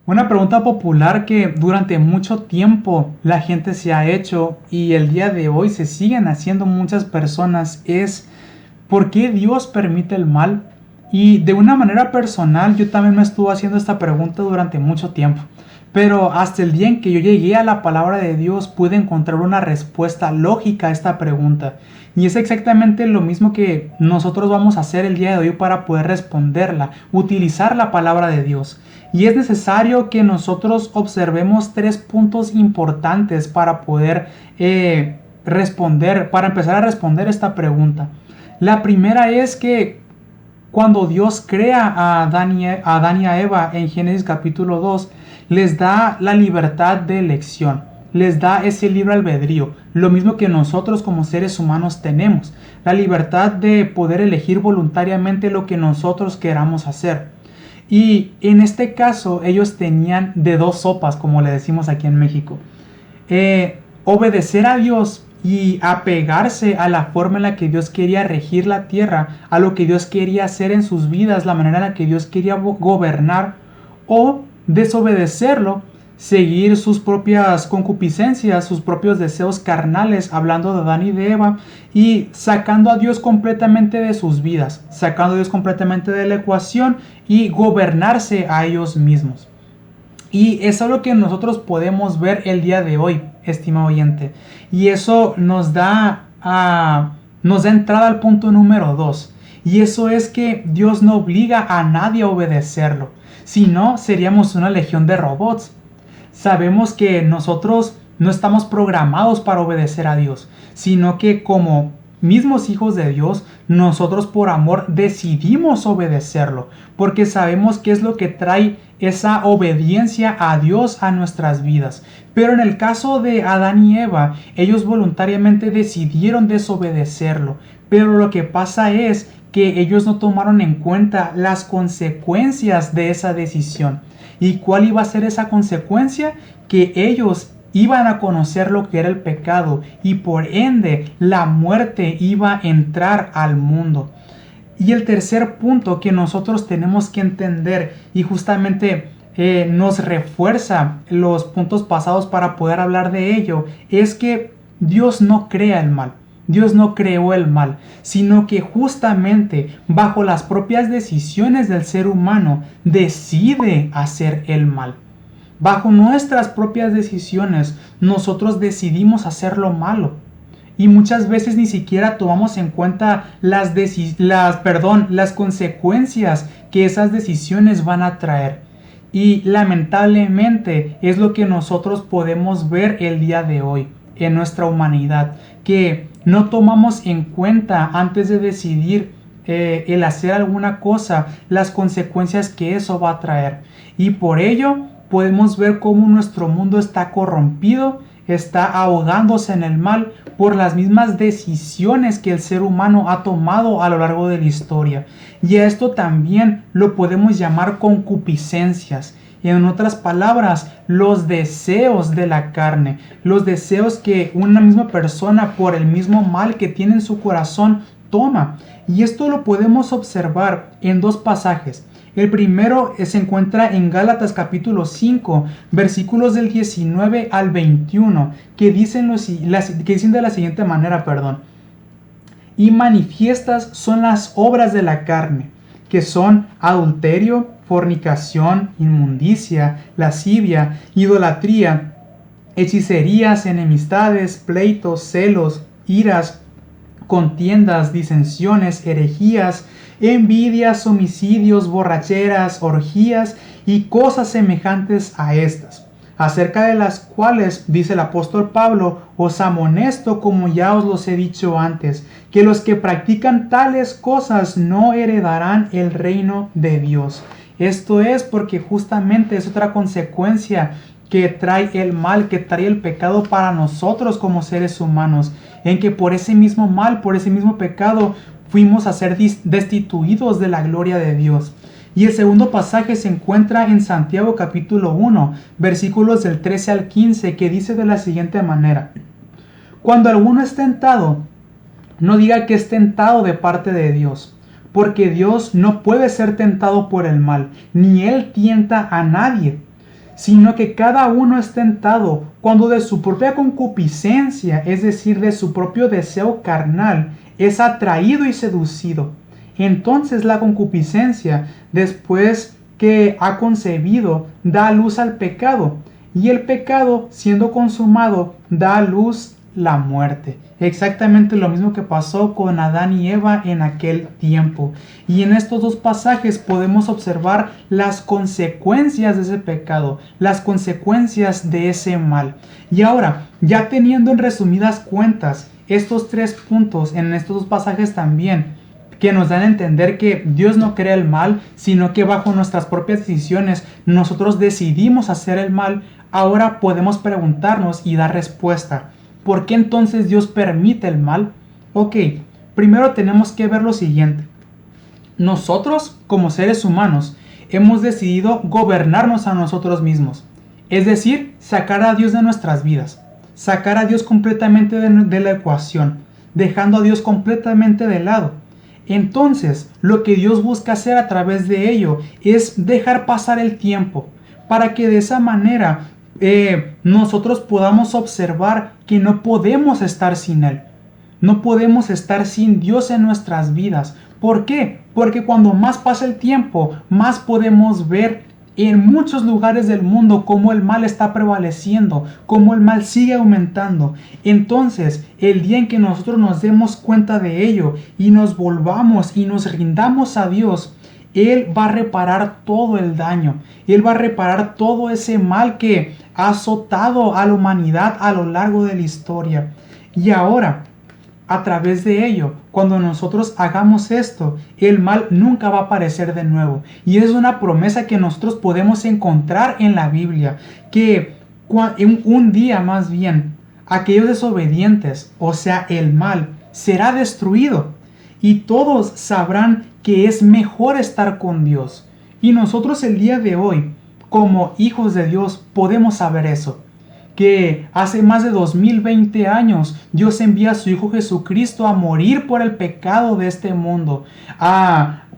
Una pregunta popular que durante mucho tiempo la gente se ha hecho y el día de hoy se siguen haciendo muchas personas es ¿por qué Dios permite el mal? Y de una manera personal yo también me estuve haciendo esta pregunta durante mucho tiempo. Pero hasta el día en que yo llegué a la palabra de Dios pude encontrar una respuesta lógica a esta pregunta. Y es exactamente lo mismo que nosotros vamos a hacer el día de hoy para poder responderla, utilizar la palabra de Dios. Y es necesario que nosotros observemos tres puntos importantes para poder responder, para empezar a responder esta pregunta. La primera es que cuando Dios crea a Adán y a Eva en Génesis capítulo 2, les da la libertad de elección, les da ese libre albedrío, lo mismo que nosotros como seres humanos tenemos, la libertad de poder elegir voluntariamente lo que nosotros queramos hacer. Y en este caso ellos tenían de dos sopas, como le decimos aquí en México. Obedecer a Dios y apegarse a la forma en la que Dios quería regir la tierra, a lo que Dios quería hacer en sus vidas, la manera en la que Dios quería gobernar, o desobedecerlo, seguir sus propias concupiscencias, sus propios deseos carnales, hablando de Adán y de Eva, y sacando a Dios completamente de sus vidas, sacando a Dios completamente de la ecuación y gobernarse a ellos mismos. Y eso es lo que nosotros podemos ver el día de hoy, estimado oyente. Y eso nos da entrada al punto número 2. Y eso es que Dios no obliga a nadie a obedecerlo. Si no, seríamos una legión de robots. Sabemos que nosotros no estamos programados para obedecer a Dios, sino que como mismos hijos de Dios, nosotros por amor decidimos obedecerlo, porque sabemos qué es lo que trae esa obediencia a Dios a nuestras vidas. Pero en el caso de Adán y Eva, ellos voluntariamente decidieron desobedecerlo. Pero lo que pasa es que ellos no tomaron en cuenta las consecuencias de esa decisión. ¿Y cuál iba a ser esa consecuencia? Que ellos iban a conocer lo que era el pecado y por ende la muerte iba a entrar al mundo. Y el tercer punto que nosotros tenemos que entender y justamente nos refuerza los puntos pasados para poder hablar de ello es que Dios no crea el mal. Dios no creó el mal, sino que justamente bajo las propias decisiones del ser humano decide hacer el mal. Bajo nuestras propias decisiones nosotros decidimos hacer lo malo. Y muchas veces ni siquiera tomamos en cuenta las consecuencias que esas decisiones van a traer. Y lamentablemente es lo que nosotros podemos ver el día de hoy en nuestra humanidad, que no tomamos en cuenta antes de decidir el hacer alguna cosa las consecuencias que eso va a traer. Y por ello podemos ver cómo nuestro mundo está corrompido, está ahogándose en el mal por las mismas decisiones que el ser humano ha tomado a lo largo de la historia. Y a esto también lo podemos llamar concupiscencias. En otras palabras, los deseos de la carne, los deseos que una misma persona por el mismo mal que tiene en su corazón toma. Y esto lo podemos observar en dos pasajes. El primero se encuentra en Gálatas capítulo 5, versículos del 19 al 21, que dicen de la siguiente manera, y manifiestas son las obras de la carne, que son adulterio, fornicación, inmundicia, lascivia, idolatría, hechicerías, enemistades, pleitos, celos, iras, contiendas, disensiones, herejías, envidias, homicidios, borracheras, orgías y cosas semejantes a estas, acerca de las cuales dice el apóstol Pablo: os amonesto, como ya os los he dicho antes, que los que practican tales cosas no heredarán el reino de Dios. Esto es porque justamente es otra consecuencia que trae el mal, que trae el pecado para nosotros como seres humanos, en que por ese mismo mal, por ese mismo pecado, fuimos a ser destituidos de la gloria de Dios. Y el segundo pasaje se encuentra en Santiago capítulo 1, versículos del 13 al 15, que dice de la siguiente manera: cuando alguno es tentado, no diga que es tentado de parte de Dios, porque Dios no puede ser tentado por el mal, ni él tienta a nadie, sino que cada uno es tentado cuando de su propia concupiscencia, es decir, de su propio deseo carnal, es atraído y seducido. Entonces la concupiscencia, después que ha concebido, da a luz al pecado, y el pecado, siendo consumado, da a luz la muerte. Exactamente lo mismo que pasó con Adán y Eva en aquel tiempo. Y en estos dos pasajes podemos observar las consecuencias de ese pecado, las consecuencias de ese mal. Y ahora, ya teniendo en resumidas cuentas estos tres puntos en estos dos pasajes también, que nos dan a entender que Dios no crea el mal, sino que bajo nuestras propias decisiones nosotros decidimos hacer el mal, ahora podemos preguntarnos y dar respuesta. ¿Por qué entonces Dios permite el mal? Ok, primero tenemos que ver lo siguiente. Nosotros, como seres humanos, hemos decidido gobernarnos a nosotros mismos. Es decir, sacar a Dios de nuestras vidas. Sacar a Dios completamente de la ecuación. Dejando a Dios completamente de lado. Entonces, lo que Dios busca hacer a través de ello es dejar pasar el tiempo. Para que de esa manera nosotros podamos observar que no podemos estar sin Él. No podemos estar sin Dios en nuestras vidas. ¿Por qué? Porque cuando más pasa el tiempo, más podemos ver en muchos lugares del mundo cómo el mal está prevaleciendo, cómo el mal sigue aumentando. Entonces, el día en que nosotros nos demos cuenta de ello y nos volvamos y nos rindamos a Dios, Él va a reparar todo el daño. Él va a reparar todo ese mal que ha azotado a la humanidad a lo largo de la historia. Y ahora, a través de ello, cuando nosotros hagamos esto, el mal nunca va a aparecer de nuevo. Y es una promesa que nosotros podemos encontrar en la Biblia, que un día más bien, aquellos desobedientes, o sea, el mal, será destruido. Y todos sabrán que es mejor estar con Dios. Y nosotros el día de hoy, como hijos de Dios, podemos saber eso. Que hace más de 2020 años Dios envía a su Hijo Jesucristo a morir por el pecado de este mundo,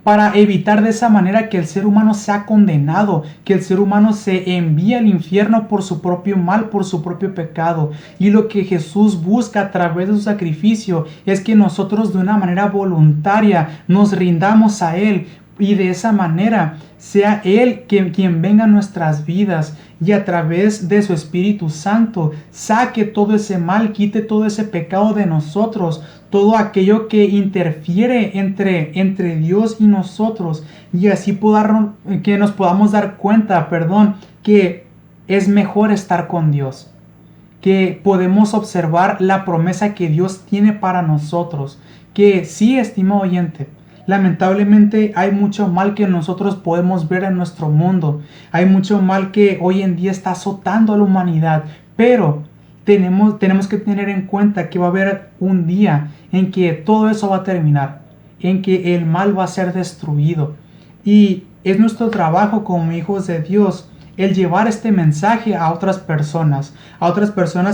para evitar de esa manera que el ser humano sea condenado, que el ser humano se envíe al infierno por su propio mal, por su propio pecado. Y lo que Jesús busca a través de su sacrificio es que nosotros de una manera voluntaria nos rindamos a Él, y de esa manera sea Él quien venga a nuestras vidas y a través de su Espíritu Santo saque todo ese mal, quite todo ese pecado de nosotros, todo aquello que interfiere entre Dios y nosotros, y así que nos podamos dar cuenta, que es mejor estar con Dios, que podemos observar la promesa que Dios tiene para nosotros, que sí, estimado oyente, lamentablemente hay mucho mal que nosotros podemos ver en nuestro mundo. Hay mucho mal que hoy en día está azotando a la humanidad. Pero tenemos que tener en cuenta que va a haber un día en que todo eso va a terminar. En que el mal va a ser destruido. Y es nuestro trabajo como hijos de Dios el llevar este mensaje a otras personas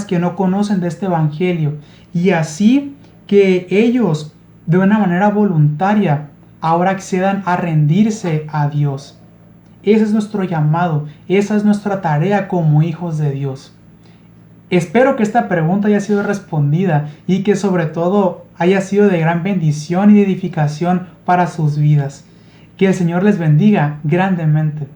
que no conocen de este evangelio. Y así que ellos de una manera voluntaria ahora accedan a rendirse a Dios. Ese es nuestro llamado, esa es nuestra tarea como hijos de Dios. Espero que esta pregunta haya sido respondida y que sobre todo haya sido de gran bendición y de edificación para sus vidas. Que el Señor les bendiga grandemente.